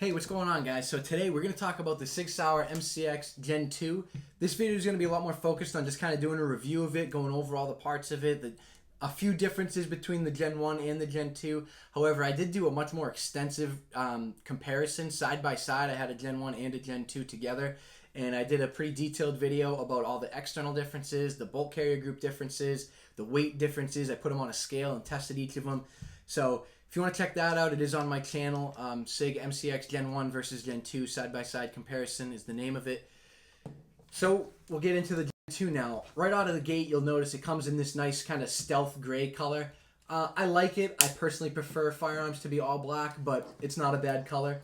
Hey, what's going on, guys? So today we're going to talk about the Sig Sauer MCX Gen 2. This video is going to be a lot more focused on just kind of doing a review of it, going over all the parts of it, a few differences between the Gen 1 and the Gen 2. However, I did do a much more extensive comparison side by side. I had a Gen 1 and a Gen 2 together, and I did a pretty detailed video about all the external differences, the bolt carrier group differences, the weight differences. I put them on a scale and tested each of them. So if you want to check that out, it is on my channel. Sig MCX Gen 1 versus Gen 2 side-by-side comparison is the name of it. So we'll get into the Gen 2 now. Right out of the gate, you'll notice it comes in this nice kind of stealth gray color. I like it. I personally prefer firearms to be all black, but it's not a bad color.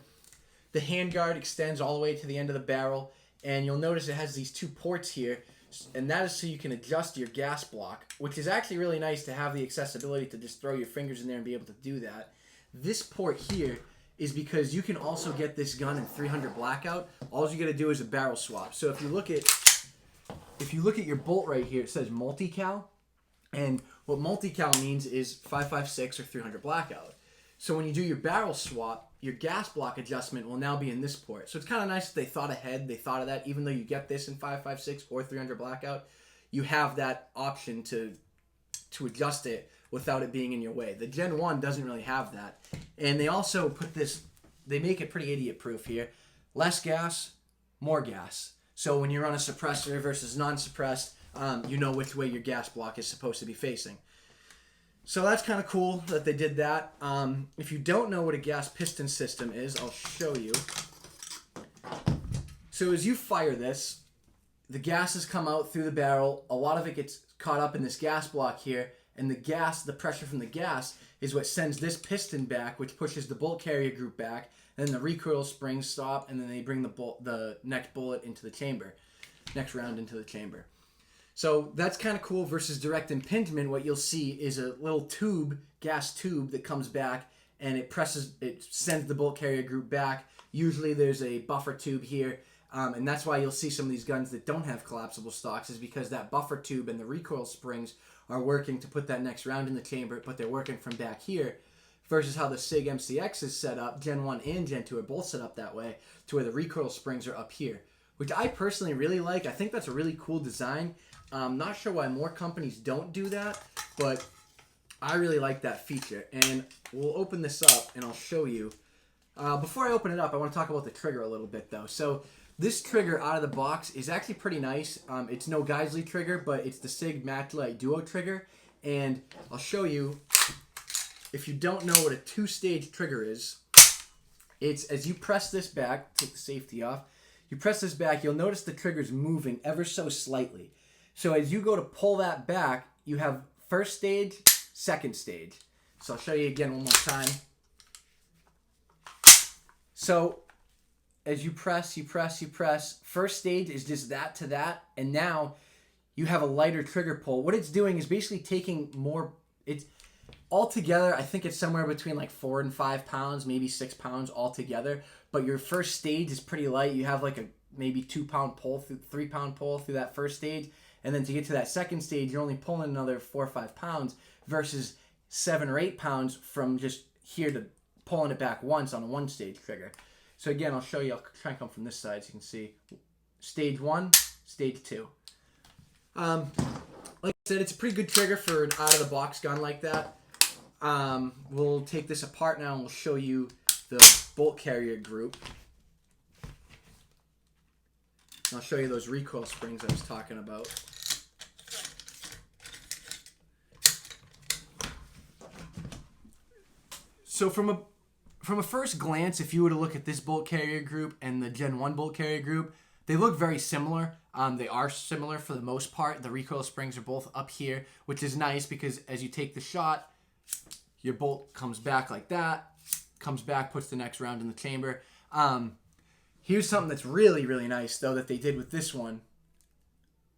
The handguard extends all the way to the end of the barrel, and you'll notice it has these two ports here, and that is so you can adjust your gas block, which is actually really nice to have the accessibility to just throw your fingers in there and be able to do that. This port here is because you can also get this gun in 300 blackout. All you got to do is a barrel swap. So if you look at your bolt right here, it says multi-cal, and what multi-cal means is 5.56 or 300 blackout. So when you do your barrel swap, your gas block adjustment will now be in this port. So it's kind of nice that they thought ahead. They thought of that. Even though you get this in 5.56 or 300 blackout, you have that option to adjust it without it being in your way. The Gen 1 doesn't really have that. And they also put this, they make it pretty idiot-proof here. Less gas, more gas. So when you're on a suppressor versus non-suppressed, you know which way your gas block is supposed to be facing. So that's kind of cool that they did that. If you don't know what a gas piston system is, I'll show you. So as you fire this, the gases come out through the barrel. A lot of it gets caught up in this gas block here, and the pressure from the gas is what sends this piston back, which pushes the bolt carrier group back, and then the recoil springs stop, and then they bring the next bullet into the chamber, next round into the chamber. So that's kind of cool versus direct impingement. What you'll see is a little tube, gas tube that comes back, and it sends the bolt carrier group back. Usually there's a buffer tube here, and that's why you'll see some of these guns that don't have collapsible stocks is because that buffer tube and the recoil springs are working to put that next round in the chamber, but they're working from back here versus how the Sig MCX is set up. Gen 1 and Gen 2 are both set up that way to where the recoil springs are up here, which I personally really like. I think that's a really cool design. I'm not sure why more companies don't do that, but I really like that feature. And we'll open this up and I'll show you. Before I open it up, I want to talk about the trigger a little bit though. So this trigger out of the box is actually pretty nice. It's no Geisley trigger, but it's the Sig Matchlight Duo trigger. And I'll show you, if you don't know what a two-stage trigger is, it's as you press this back, take the safety off, you press this back, you'll notice the trigger's moving ever so slightly. So as you go to pull that back, you have first stage, second stage. So I'll show you again one more time. So as you press, you press, you press, first stage is just that to that, and now you have a lighter trigger pull. What it's doing is basically taking more, it's altogether, I think it's somewhere between like 4 and 5 pounds, maybe 6 pounds altogether, but your first stage is pretty light. You have like a maybe 2 pound pull, 3 pound pull through that first stage. And then to get to that second stage, you're only pulling another 4 or 5 pounds versus 7 or 8 pounds from just here to pulling it back once on a one-stage trigger. So again, I'll show you. I'll try and come from this side so you can see. Stage 1, Stage 2. Like I said, it's a pretty good trigger for an out-of-the-box gun like that. We'll take this apart now and we'll show you the bolt carrier group. I'll show you those recoil springs I was talking about. So from a first glance, if you were to look at this bolt carrier group and the Gen 1 bolt carrier group, they look very similar. They are similar for the most part. The recoil springs are both up here, which is nice because as you take the shot, your bolt comes back like that, comes back, puts the next round in the chamber. Here's something that's really, really nice, though, that they did with this one.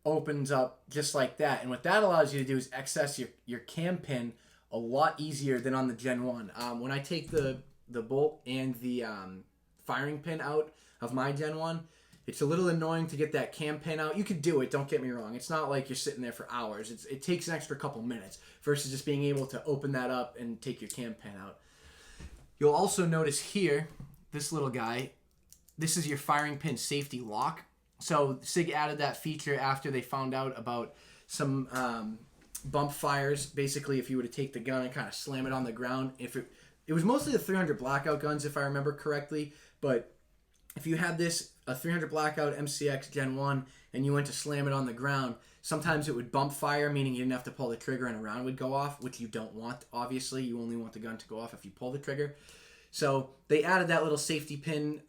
Opens up just like that. And what that allows you to do is access your cam pin a lot easier than on the Gen 1. When I take the bolt and the firing pin out of my Gen 1, it's a little annoying to get that cam pin out. You could do it, don't get me wrong. It's not like you're sitting there for hours. It takes an extra couple minutes versus just being able to open that up and take your cam pin out. You'll also notice here this little guy, this is your firing pin safety lock. So Sig added that feature after they found out about some bump fires. Basically, if you were to take the gun and kind of slam it on the ground, if it was mostly the 300 blackout guns, if I remember correctly, but if you had a 300 blackout MCX Gen 1 and you went to slam it on the ground, sometimes it would bump fire, meaning you didn't have to pull the trigger and a round would go off, which you don't want, obviously. You only want the gun to go off if you pull the trigger. So they added that little safety pin,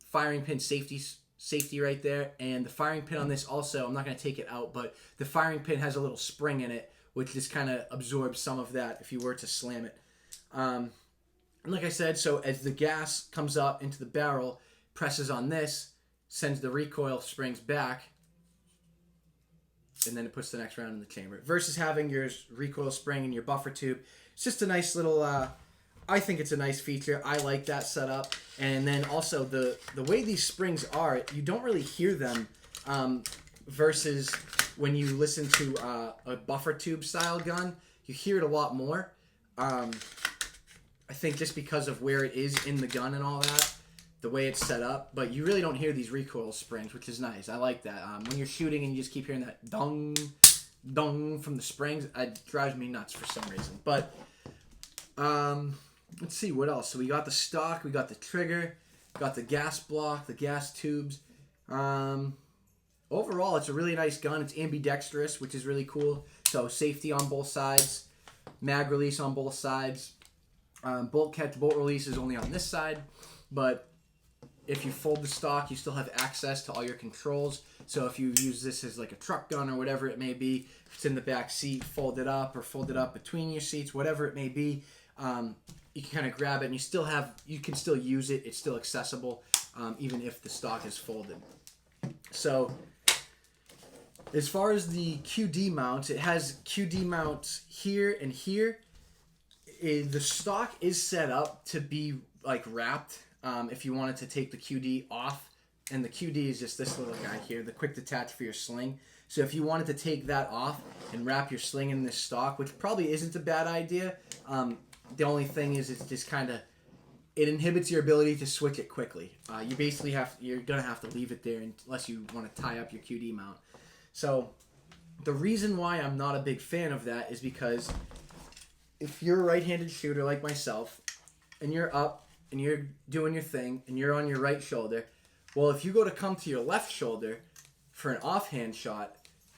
firing pin safety right there. And the firing pin on this also, I'm not going to take it out, but the firing pin has a little spring in it, which just kind of absorbs some of that if you were to slam it. And like I said, so as the gas comes up into the barrel, presses on this, sends the recoil springs back, and then it puts the next round in the chamber. Versus having your recoil spring in your buffer tube. It's just a nice little, I think it's a nice feature. I like that setup. And then also the way these springs are, you don't really hear them versus when you listen to a buffer tube style gun. You hear it a lot more. I think just because of where it is in the gun and all that, the way it's set up, but you really don't hear these recoil springs, which is nice. I like that. When you're shooting and you just keep hearing that dong, dong from the springs, it drives me nuts for some reason. But let's see what else. So we got the stock, we got the trigger, got the gas block, the gas tubes. Overall, it's a really nice gun. It's ambidextrous, which is really cool. So safety on both sides, mag release on both sides. Bolt catch, bolt release is only on this side, but if you fold the stock, you still have access to all your controls. So if you use this as like a truck gun or whatever it may be, if it's in the back seat, fold it up or fold it up between your seats, whatever it may be, you can kind of grab it and you can still use it. It's still accessible, even if the stock is folded. So as far as the QD mounts, it has QD mounts here and here. The stock is set up to be like wrapped. If you wanted to take the QD off, and the QD is just this little guy here, the quick detach for your sling. So if you wanted to take that off and wrap your sling in this stock, which probably isn't a bad idea, the only thing is it's just kind of, it inhibits your ability to switch it quickly. You basically you're going to have to leave it there unless you want to tie up your QD mount. So the reason why I'm not a big fan of that is because if you're a right-handed shooter like myself, and you're up, and you're doing your thing, and you're on your right shoulder, well, if you go to come to your left shoulder for an offhand shot,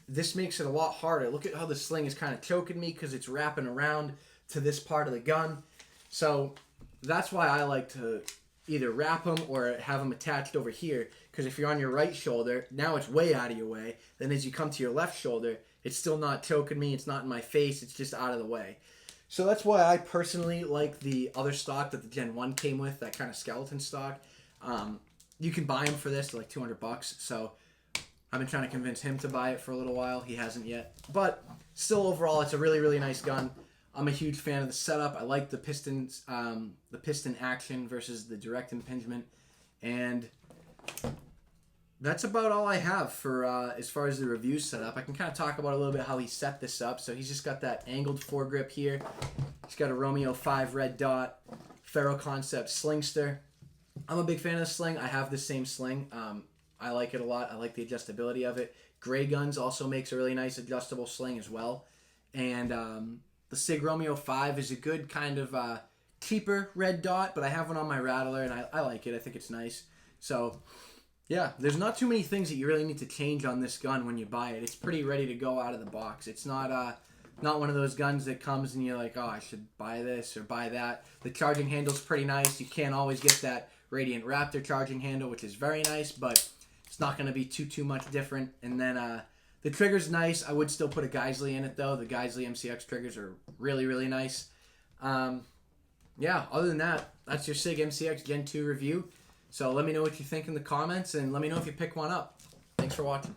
this makes it a lot harder. Look at how the sling is kind of choking me because it's wrapping around to this part of the gun. So that's why I like to either wrap them or have them attached over here, because if you're on your right shoulder, now it's way out of your way. Then as you come to your left shoulder, it's still not choking me, it's not in my face, it's just out of the way. So that's why I personally like the other stock that the Gen 1 came with, that kind of skeleton stock. You can buy them for this, like $200. So I've been trying to convince him to buy it for a little while. He hasn't yet. But still, overall, it's a really, really nice gun. I'm a huge fan of the setup. I like the piston action versus the direct impingement. And that's about all I have for as far as the review setup. I can kind of talk about a little bit how he set this up. So he's just got that angled foregrip here. He's got a Romeo 5 red dot, Ferro Concept Slingster. I'm a big fan of the sling. I have the same sling. I like it a lot. I like the adjustability of it. Gray Guns also makes a really nice adjustable sling as well. And the Sig Romeo 5 is a good kind of cheaper red dot, but I have one on my Rattler, and I like it. I think it's nice. So yeah, there's not too many things that you really need to change on this gun when you buy it. It's pretty ready to go out of the box. It's not one of those guns that comes and you're like, oh, I should buy this or buy that. The charging handle's pretty nice. You can't always get that Radiant Raptor charging handle, which is very nice, but it's not going to be too much different. And then the trigger's nice. I would still put a Geisley in it, though. The Geisley MCX triggers are really, really nice. Yeah, other than that, that's your Sig MCX Gen 2 review. So let me know what you think in the comments, and let me know if you pick one up. Thanks for watching.